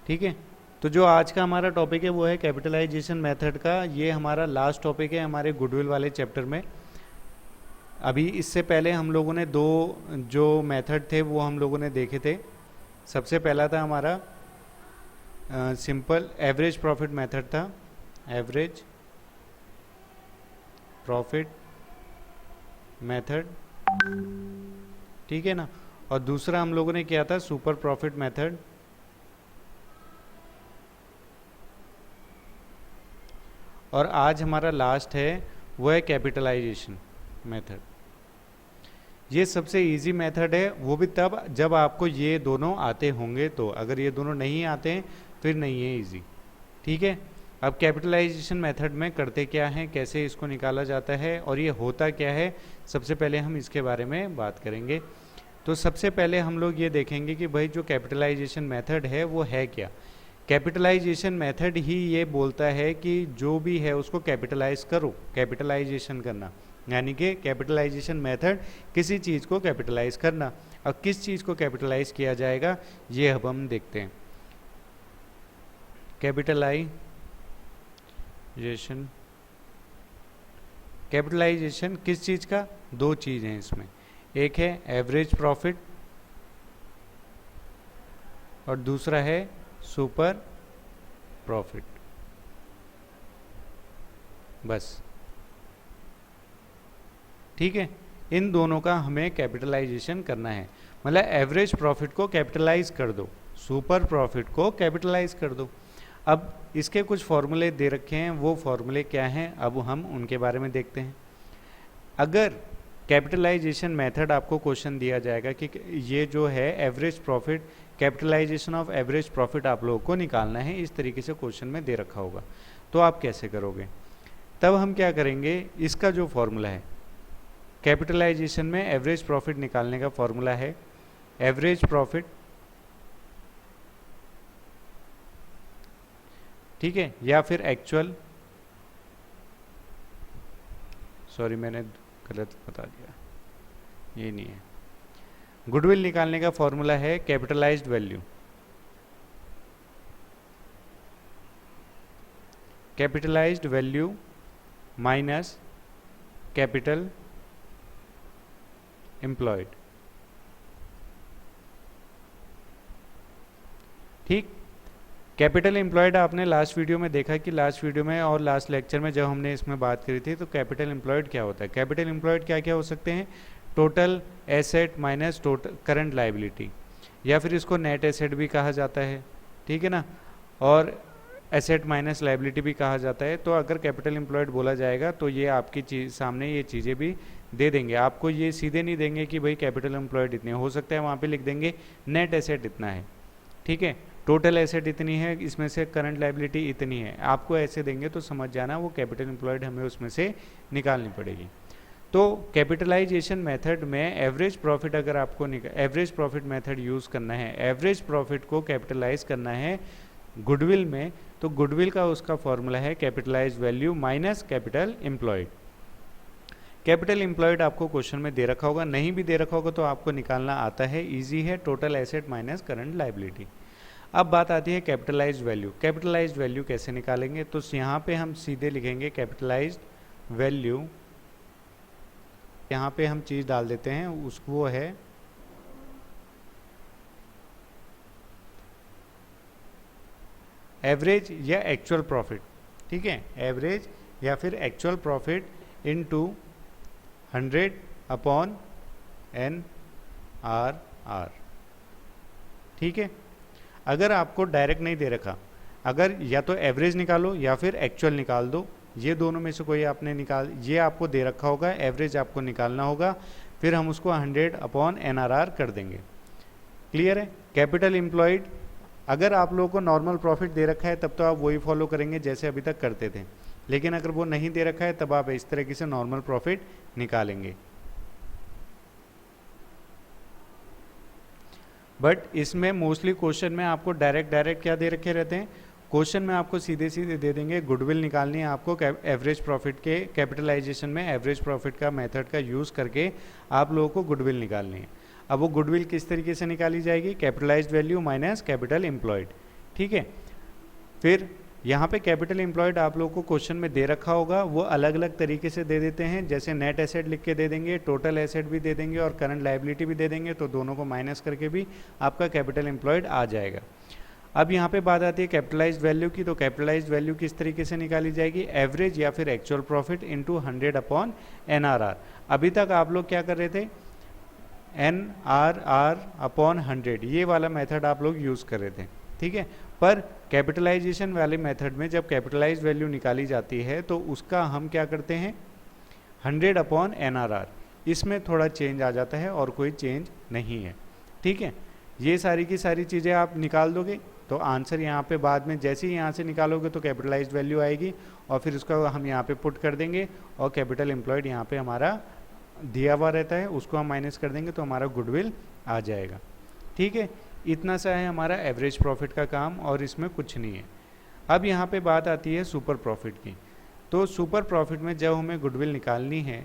ठीक है। तो जो आज का हमारा टॉपिक है वो है कैपिटलाइजेशन मेथड का। ये हमारा लास्ट टॉपिक है हमारे गुडविल वाले चैप्टर में। अभी इससे पहले हम लोगों ने दो जो मेथड थे वो हम लोगों ने देखे थे। सबसे पहला था हमारा सिंपल एवरेज प्रॉफिट मेथड था, एवरेज प्रॉफिट मेथड, ठीक है ना। और दूसरा हम लोगों ने किया था सुपर प्रॉफिट मेथड। और आज हमारा लास्ट है वो है कैपिटलाइजेशन मेथड। ये सबसे इजी मेथड है, वो भी तब जब आपको ये दोनों आते होंगे। तो अगर ये दोनों नहीं आते हैं फिर नहीं है इजी, ठीक है। अब कैपिटलाइजेशन मेथड में करते क्या है, कैसे इसको निकाला जाता है और ये होता क्या है, सबसे पहले हम इसके बारे में बात करेंगे। तो सबसे पहले हम लोग ये देखेंगे कि भाई जो कैपिटलाइजेशन मेथड है वो है क्या। कैपिटलाइजेशन मेथड ही ये बोलता है कि जो भी है उसको कैपिटलाइज करो। कैपिटलाइजेशन करना यानी कि कैपिटलाइजेशन मेथड किसी चीज़ को कैपिटलाइज करना। और किस चीज़ को कैपिटलाइज किया जाएगा ये अब हम देखते हैं। कैपिटलाइजेशन, कैपिटलाइजेशन किस चीज़ का, दो चीज़ हैं इसमें। एक है एवरेज प्रॉफिट और दूसरा है सुपर प्रॉफिट। बस, ठीक है। इन दोनों का हमें कैपिटलाइजेशन करना है। मतलब एवरेज प्रॉफिट को कैपिटलाइज कर दो, सुपर प्रॉफिट को कैपिटलाइज कर दो। अब इसके कुछ फॉर्मूले दे रखे हैं, वो फॉर्मूले क्या हैं अब हम उनके बारे में देखते हैं। अगर कैपिटलाइजेशन मेथड आपको क्वेश्चन दिया जाएगा कि ये जो है average profit, capitalisation of average profit आप लोगों को निकालना है, इस तरीके से क्वेश्चन में दे रखा होगा, तो आप कैसे करोगे। तब हम क्या करेंगे, इसका जो फॉर्मूला है कैपिटलाइजेशन में एवरेज प्रॉफिट निकालने का फॉर्मूला है एवरेज प्रॉफिट, ठीक है, या फिर एक्चुअल, सॉरी मैंने गलत बता दिया, ये नहीं है। गुडविल निकालने का फॉर्मूला है capitalised value, capitalised value minus capital employed, ठीक। कैपिटल एम्प्लॉयड आपने लास्ट वीडियो में देखा कि लास्ट वीडियो में और लास्ट लेक्चर में जब हमने इसमें बात करी थी तो कैपिटल एम्प्लॉयड क्या होता है। कैपिटल एम्प्लॉयड क्या क्या हो सकते हैं, total asset minus total current liability, या फिर इसको नेट एसेट भी कहा जाता है, ठीक है ना, और एसेट माइनस लाइबिलिटी भी कहा जाता है। तो अगर कैपिटल एम्प्लॉयड बोला जाएगा तो ये आपकी चीज सामने ये चीज़ें भी दे देंगे। आपको ये सीधे नहीं देंगे कि भाई कैपिटल एम्प्लॉयड इतने, हो सकता है वहाँ पे लिख देंगे नेट एसेट इतना है, ठीक है, टोटल एसेट इतनी है, इसमें से करंट लाइबिलिटी इतनी है, आपको ऐसे देंगे तो समझ जाना वो कैपिटल एम्प्लॉयड हमें उसमें से निकालनी पड़ेगी। तो कैपिटलाइजेशन मेथड में एवरेज प्रॉफिट अगर आपको एवरेज प्रॉफिट मेथड यूज़ करना है, एवरेज प्रॉफिट को कैपिटलाइज करना है गुडविल में, तो गुडविल का उसका फॉर्मूला है capitalise value minus capital employed. Capital employed आपको क्वेश्चन में दे रखा होगा, नहीं भी दे रखा होगा तो आपको निकालना आता है, इजी है, total asset minus current liability. अब बात आती है कैपिटलाइज्ड वैल्यू। कैपिटलाइज्ड वैल्यू कैसे निकालेंगे, तो यहाँ पे हम सीधे लिखेंगे कैपिटलाइज्ड वैल्यू, यहाँ पे हम चीज़ डाल देते हैं उसको, वो है एवरेज या एक्चुअल प्रॉफिट, ठीक है, एवरेज या फिर actual profit into 100 upon NRR, ठीक है। अगर आपको डायरेक्ट नहीं दे रखा, अगर या तो एवरेज निकालो या फिर एक्चुअल निकाल दो, ये दोनों में से कोई आपने ये आपको दे रखा होगा, एवरेज आपको निकालना होगा, फिर हम उसको 100 अपॉन NRR कर देंगे। क्लियर है। कैपिटल एम्प्लॉयड, अगर आप लोगों को नॉर्मल प्रॉफिट दे रखा है तब तो आप वही फॉलो करेंगे जैसे अभी तक करते थे, लेकिन अगर वो नहीं दे रखा है तब आप इस तरीके से नॉर्मल प्रॉफिट निकालेंगे। बट इसमें मोस्टली क्वेश्चन में आपको डायरेक्ट क्या दे रखे रहते हैं, क्वेश्चन में आपको सीधे सीधे दे देंगे गुडविल निकालनी है आपको एवरेज प्रॉफिट के, कैपिटलाइजेशन में एवरेज प्रॉफिट का मेथड का यूज़ करके आप लोगों को गुडविल निकालनी है। अब वो गुडविल किस तरीके से निकाली जाएगी, capitalised value minus capital employed, ठीक है। फिर यहाँ पे कैपिटल एम्प्लॉयड आप लोगों को क्वेश्चन में दे रखा होगा, वो अलग अलग तरीके से दे देते हैं, जैसे नेट एसेट लिख के दे देंगे, टोटल एसेट भी दे देंगे और करंट लायबिलिटी भी दे देंगे, तो दोनों को माइनस करके भी आपका कैपिटल एम्प्लॉयड आ जाएगा। अब यहाँ पे बात आती है कैपिटलाइज्ड वैल्यू की, तो कैपिटलाइज्ड वैल्यू किस तरीके से निकाली जाएगी, एवरेज या फिर actual profit into 100 upon NRR। अभी तक आप लोग क्या कर रहे थे, NRR अपॉन 100 ये वाला मेथड आप लोग यूज़ कर रहे थे, ठीक है। पर कैपिटलाइजेशन वाले मेथड में जब कैपिटलाइज्ड वैल्यू निकाली जाती है तो उसका हम क्या करते हैं 100 अपॉन NRR, इसमें थोड़ा चेंज आ जाता है और कोई चेंज नहीं है, ठीक है। ये सारी की सारी चीज़ें आप निकाल दोगे तो आंसर यहाँ पे बाद में जैसे ही यहाँ से निकालोगे तो कैपिटलाइज्ड वैल्यू आएगी और फिर उसका हम यहाँ पे पुट कर देंगे और कैपिटल एम्प्लॉयड यहाँ पे हमारा दिया हुआ रहता है, उसको हम माइनस कर देंगे तो हमारा गुडविल आ जाएगा, ठीक है। इतना सा है हमारा एवरेज प्रॉफिट का काम और इसमें कुछ नहीं है। अब यहाँ पे बात आती है सुपर प्रॉफिट की। तो सुपर प्रॉफिट में जब हमें गुडविल निकालनी है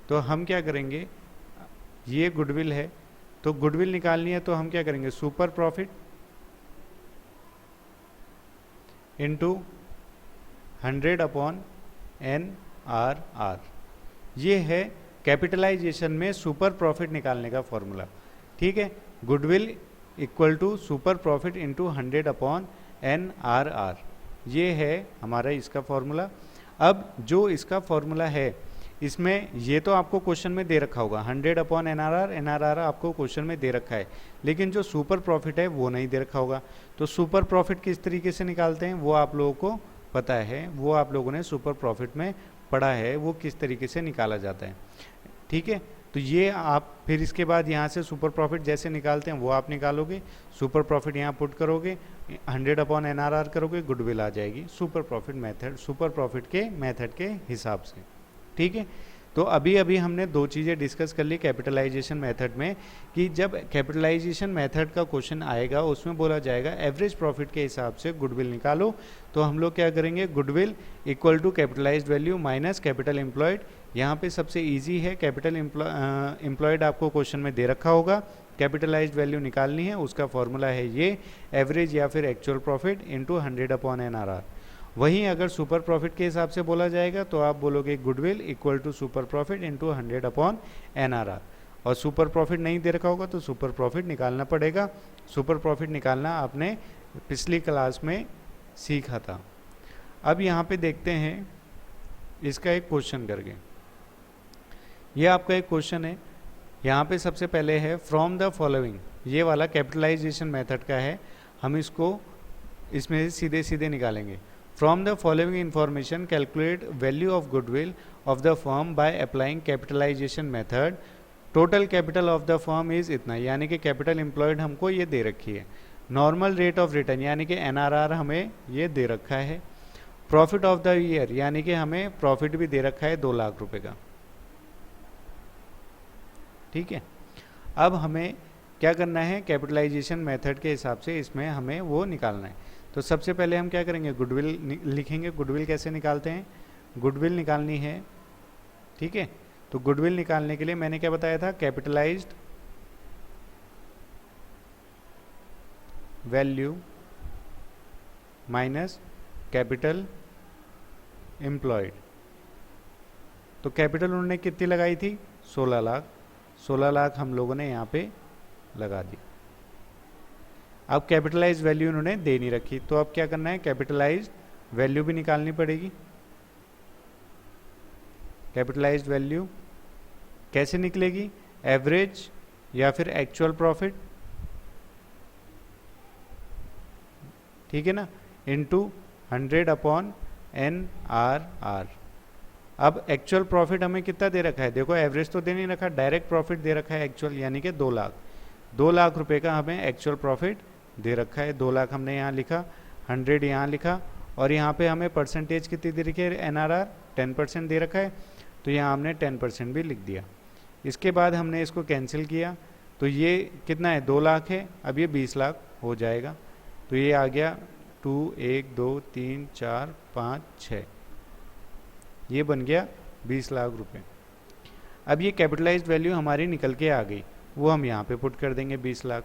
तो हम क्या करेंगे, ये गुडविल है तो गुडविल निकालनी है तो हम क्या करेंगे, super profit into 100 upon NRR, ये है कैपिटलाइजेशन में सुपर प्रॉफिट निकालने का फॉर्मूला, ठीक है। Goodwill equal to super profit into 100 upon NRR, ये है हमारा इसका फॉर्मूला। अब जो इसका फॉर्मूला है इसमें ये तो आपको क्वेश्चन में दे रखा होगा 100 अपॉन NRR आपको क्वेश्चन में दे रखा है, लेकिन जो सुपर प्रॉफिट है वो नहीं दे रखा होगा। तो सुपर प्रॉफिट किस तरीके से निकालते हैं वो आप लोगों को पता है, वो आप लोगों ने सुपर प्रॉफिट में पढ़ा है, वो किस तरीके से निकाला जाता है, ठीक है। तो ये आप फिर इसके बाद यहाँ से सुपर प्रॉफिट जैसे निकालते हैं वो आप निकालोगे, सुपर प्रॉफिट यहाँ पुट करोगे, 100 अपॉन NRR करोगे, गुडविल आ जाएगी super profit method, super profit के मेथड के हिसाब से, ठीक है। तो अभी अभी हमने दो चीज़ें डिस्कस कर ली कैपिटलाइजेशन मेथड में कि जब कैपिटलाइजेशन मेथड का क्वेश्चन आएगा उसमें बोला जाएगा एवरेज प्रॉफिट के हिसाब से गुडविल निकालो, तो हम लोग क्या करेंगे, goodwill equal to capitalised value minus capital employed. यहाँ पे सबसे इजी है, कैपिटल एम्प्लॉयड आपको क्वेश्चन में दे रखा होगा, कैपिटलाइज्ड वैल्यू निकालनी है, उसका फॉर्मूला है ये एवरेज या फिर actual profit into 100 upon NRR। वहीं अगर सुपर प्रॉफिट के हिसाब से बोला जाएगा तो आप बोलोगे goodwill equal to super profit into 100 upon NRR, और सुपर प्रॉफिट नहीं दे रखा होगा तो सुपर प्रॉफिट निकालना पड़ेगा। सुपर प्रॉफिट निकालना आपने पिछली क्लास में सीखा था। अब यहाँ पे देखते हैं इसका एक क्वेश्चन करके, ये आपका एक क्वेश्चन है। यहाँ पे सबसे पहले है फ्रॉम द फॉलोइंग, ये वाला कैपिटलाइजेशन मेथड का है, हम इसको इसमें सीधे सीधे निकालेंगे। From the following information, calculate value of goodwill of the firm by applying capitalization method. Total capital of the firm is इतना, यानी कि कैपिटल एम्प्लॉयड हमको ये दे रखी है। नॉर्मल रेट ऑफ रिटर्न यानी कि NRR हमें ये दे रखा है। प्रॉफिट ऑफ द ईयर यानी कि हमें प्रॉफिट भी दे रखा है 2 लाख रुपए का, ठीक है। अब हमें क्या करना है, कैपिटलाइजेशन मेथड के हिसाब से इसमें हमें वो निकालना है। तो सबसे पहले हम क्या करेंगे, गुडविल लिखेंगे। गुडविल कैसे निकालते हैं, गुडविल निकालनी है, ठीक है। तो गुडविल निकालने के लिए मैंने क्या बताया था, capitalised value minus capital employed. तो कैपिटल उन्होंने कितनी लगाई थी, 16 लाख। 16 लाख हम लोगों ने यहाँ पे लगा दी। अब कैपिटलाइज्ड वैल्यू उन्होंने दे नहीं रखी, तो अब क्या करना है, कैपिटलाइज्ड वैल्यू भी निकालनी पड़ेगी। कैपिटलाइज्ड वैल्यू कैसे निकलेगी, एवरेज या फिर एक्चुअल प्रॉफिट, ठीक है ना, इनटू 100 अपॉन NRR। अब एक्चुअल प्रॉफिट हमें कितना दे रखा है, देखो एवरेज तो दे नहीं रखा, डायरेक्ट प्रॉफिट दे रखा है एक्चुअल, यानी कि 2 लाख। 2 लाख रुपए का हमें एक्चुअल प्रॉफिट दे रखा है। 2 लाख हमने यहाँ लिखा, 100 यहाँ लिखा, और यहाँ पे हमें परसेंटेज कितनी दे रखी है, NRR 10% दे रखा है, तो यहाँ हमने 10% भी लिख दिया। इसके बाद हमने इसको कैंसिल किया, तो ये कितना है, 2 लाख है, अब ये 20 लाख हो जाएगा। तो ये आ गया 2 1 2 3 4 5 6, ये बन गया 20 लाख रुपए। अब ये कैपिटलाइज्ड वैल्यू हमारी निकल के आ गई, वो हम यहाँ पे पुट कर देंगे 20 लाख।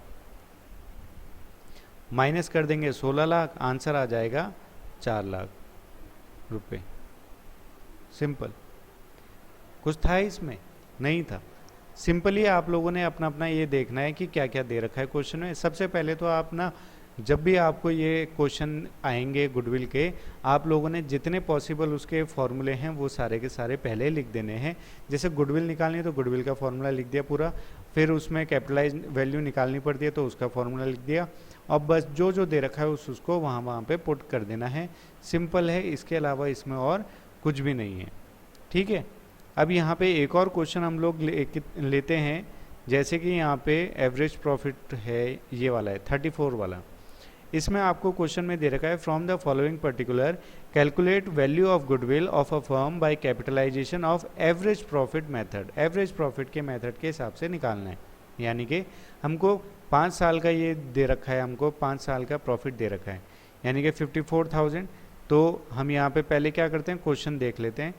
माइनस कर देंगे 16 लाख, आंसर आ जाएगा 4 लाख रुपए। सिंपल। कुछ था इसमें? नहीं था। सिंपली आप लोगों ने अपना अपना ये देखना है कि क्या क्या दे रखा है क्वेश्चन में। सबसे पहले तो आप ना, जब भी आपको ये क्वेश्चन आएंगे गुडविल के, आप लोगों ने जितने पॉसिबल उसके फॉर्मूले हैं वो सारे के सारे पहले लिख देने हैं। जैसे गुडविल निकालनी है तो गुडविल का फॉर्मूला लिख दिया पूरा, फिर उसमें कैपिटलाइज वैल्यू निकालनी पड़ती है तो उसका फॉर्मूला लिख दिया, और बस जो जो दे रखा है उसको वहाँ पे पुट कर देना है। सिंपल है, इसके अलावा इसमें और कुछ भी नहीं है। ठीक है। अब यहाँ पे एक और क्वेश्चन हम लोग लेते हैं, जैसे कि यहाँ पे एवरेज प्रॉफिट है, ये वाला है 34 वाला। इसमें आपको क्वेश्चन में दे रखा है from the following particular calculate value of goodwill of a firm by capitalisation of average profit method. Average profit के मेथड के हिसाब से निकालना है, यानी कि हमको 5 साल का ये दे रखा है, हमको 5 साल का प्रॉफिट दे रखा है, यानी कि 54,000। तो हम यहाँ पे पहले क्या करते हैं, क्वेश्चन देख लेते हैं।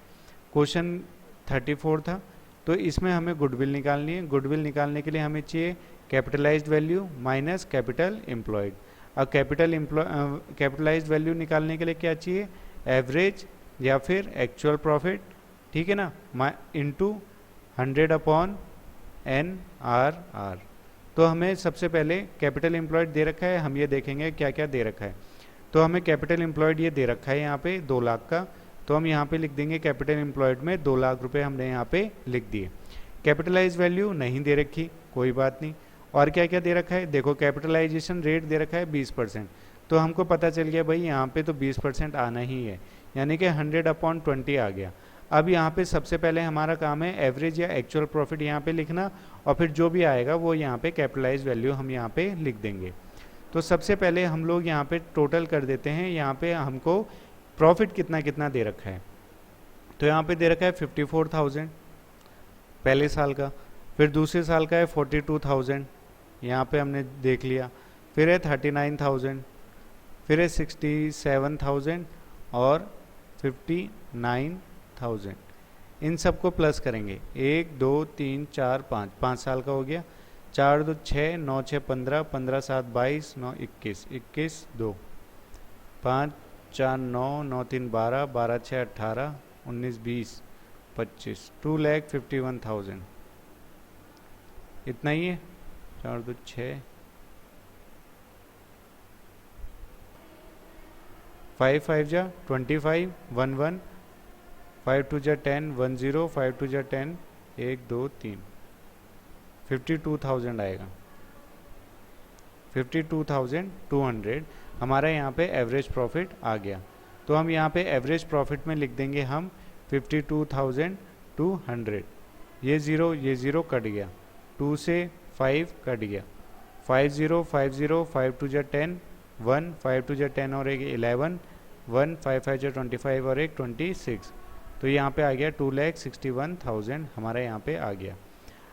क्वेश्चन 34 था, तो इसमें हमें गुडविल निकालनी है। गुडविल निकालने के लिए हमें चाहिए capitalised value minus capital employed. अब कैपिटलाइज्ड वैल्यू निकालने के लिए क्या चाहिए, एवरेज या फिर एक्चुअल प्रॉफिट, ठीक है ना, इनटू 100/NRR। तो हमें सबसे पहले कैपिटल एम्प्लॉयड दे रखा है, हम ये देखेंगे क्या क्या दे रखा है। तो हमें कैपिटल एम्प्लॉयड ये दे रखा है यहाँ पे 2 लाख का, तो हम यहाँ पे लिख देंगे कैपिटल एम्प्लॉयड में 2 लाख रुपए हमने यहाँ पे लिख दिए। कैपिटलाइज वैल्यू नहीं दे रखी, कोई बात नहीं। और क्या क्या दे रखा है, देखो कैपिटलाइजेशन रेट दे रखा है 20%, तो हमको पता चल गया भाई यहाँ पे तो 20% आना ही है, यानी कि 100/20 आ गया। अब यहाँ पे सबसे पहले हमारा काम है एवरेज या एक्चुअल प्रॉफिट यहाँ पे लिखना, और फिर जो भी आएगा वो यहाँ पे कैपिटलाइज वैल्यू हम यहाँ पे लिख देंगे। तो सबसे पहले हम लोग यहाँ पे टोटल कर देते हैं, यहाँ पे हमको प्रॉफिट कितना कितना दे रखा है। तो यहाँ पे दे रखा है 54,000 पहले साल का, फिर दूसरे साल का है 42,000, यहाँ पे हमने देख लिया, फिर है 39,000, फिर है 67,000 और 59,000। इन सबको प्लस करेंगे, 1 2 3 4 5, 5 साल का हो गया। 4 2 6, 9 6 15, 15 7 22, 9 21, 21 2, 5 4 9, 9 3 12, 12 6 18, 19 20 25, 2,51,000। इतना ही है। 4 2 6, 5 5 जा 25, 1 1, 5 2 जा 10, 1 0, 5 2 जा 10, 1 2 3, 52,000 आएगा। 52,200 हमारा यहाँ पे एवरेज प्रॉफिट आ गया। तो हम यहाँ पे एवरेज प्रॉफिट में लिख देंगे हम 52,200। ये ज़ीरो कट गया, 2 से 5 कट गया, 5 0 5 0, 5 2 जा 10, 1 5 2 जा 10 और एक 11, 1 5 5 जा 25 और एक 26। तो यहाँ पे आ गया 2,61,000 हमारा यहाँ पे आ गया।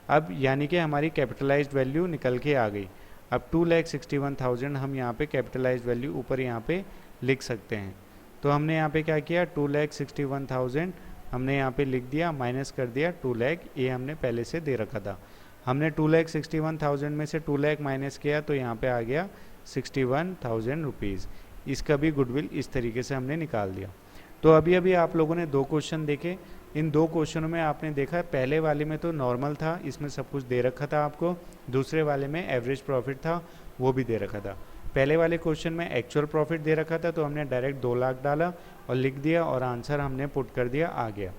अब यानी कि हमारी कैपिटलाइज्ड वैल्यू निकल के आ गई। अब 2,61,000 हम यहाँ पे कैपिटलाइज्ड वैल्यू ऊपर यहाँ पे लिख सकते हैं। तो हमने यहाँ पे क्या किया, 2,61,000 हमने यहाँ पे लिख दिया, माइनस कर दिया 2 लाख, ये हमने पहले से दे रखा था। हमने 2,61,000 में से 2 लाख माइनस किया तो यहाँ पे आ गया 61,000 रुपीज़। इसका भी गुडविल इस तरीके से हमने निकाल दिया। तो अभी अभी आप लोगों ने 2 क्वेश्चन देखे। इन 2 क्वेश्चनों में आपने देखा, पहले वाले में तो नॉर्मल था, इसमें सब कुछ दे रखा था आपको। दूसरे वाले में एवरेज प्रॉफिट था, वो भी दे रखा था। पहले वाले क्वेश्चन में एक्चुअल प्रॉफिट दे रखा था, तो हमने डायरेक्ट 2 लाख डाला और लिख दिया और आंसर हमने पुट कर दिया, आ गया।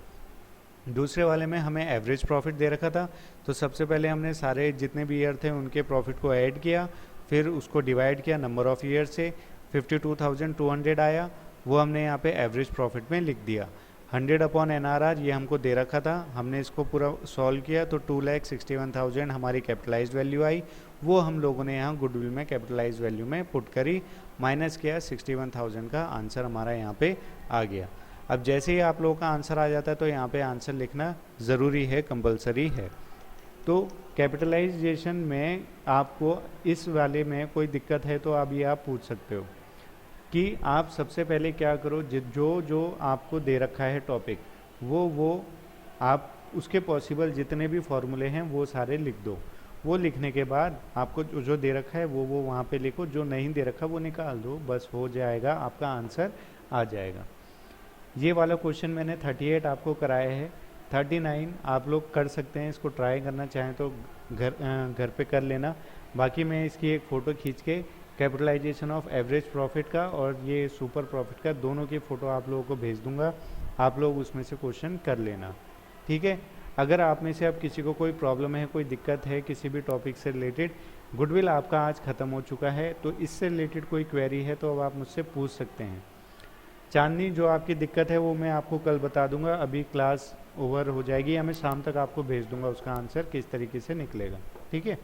दूसरे वाले में हमें एवरेज प्रॉफिट दे रखा था, तो सबसे पहले हमने सारे जितने भी ईयर थे उनके प्रॉफिट को ऐड किया, फिर उसको डिवाइड किया नंबर ऑफ़ ईयर से, 52,200 आया, वो हमने यहाँ पे एवरेज प्रॉफिट में लिख दिया। 100/NRR ये हमको दे रखा था, हमने इसको पूरा सॉल्व किया तो 2,61,000 हमारी कैपिटलाइज्ड वैल्यू आई। वो हम लोगों ने यहाँ गुडविल में कैपिटलाइज्ड वैल्यू में पुट करी, माइनस किया, 61,000 का आंसर हमारा यहाँ पे आ गया। अब जैसे ही आप लोगों का आंसर आ जाता है तो यहाँ पे आंसर लिखना ज़रूरी है, कंपलसरी है। तो कैपिटलाइजेशन में आपको इस वाले में कोई दिक्कत है तो अभी आप पूछ सकते हो कि आप सबसे पहले क्या करो, जो आपको दे रखा है टॉपिक, वो आप उसके पॉसिबल जितने भी फॉर्मूले हैं वो सारे लिख दो। वो लिखने के बाद आपको जो दे रखा है वो वहाँ पे लिखो, जो नहीं दे रखा वो निकाल दो, बस हो जाएगा, आपका आंसर आ जाएगा। ये वाला क्वेश्चन मैंने 38 आपको कराया है। 39 आप लोग कर सकते हैं, इसको ट्राई करना चाहें तो घर पे कर लेना। बाकी मैं इसकी एक फ़ोटो खींच के कैपिटलाइजेशन ऑफ एवरेज प्रॉफिट का और ये सुपर प्रॉफिट का दोनों की फ़ोटो आप लोगों को भेज दूंगा, आप लोग उसमें से क्वेश्चन कर लेना, ठीक है। अगर आप में से अब किसी को कोई प्रॉब्लम है, कोई दिक्कत है किसी भी टॉपिक से रिलेटेड, गुडविल आपका आज ख़त्म हो चुका है, तो इससे रिलेटेड कोई क्वेरी है तो अब आप मुझसे पूछ सकते हैं। चांदनी, जो आपकी दिक्कत है वो मैं आपको कल बता दूंगा, अभी क्लास ओवर हो जाएगी या मैं शाम तक आपको भेज दूंगा उसका आंसर किस तरीके से निकलेगा, ठीक है।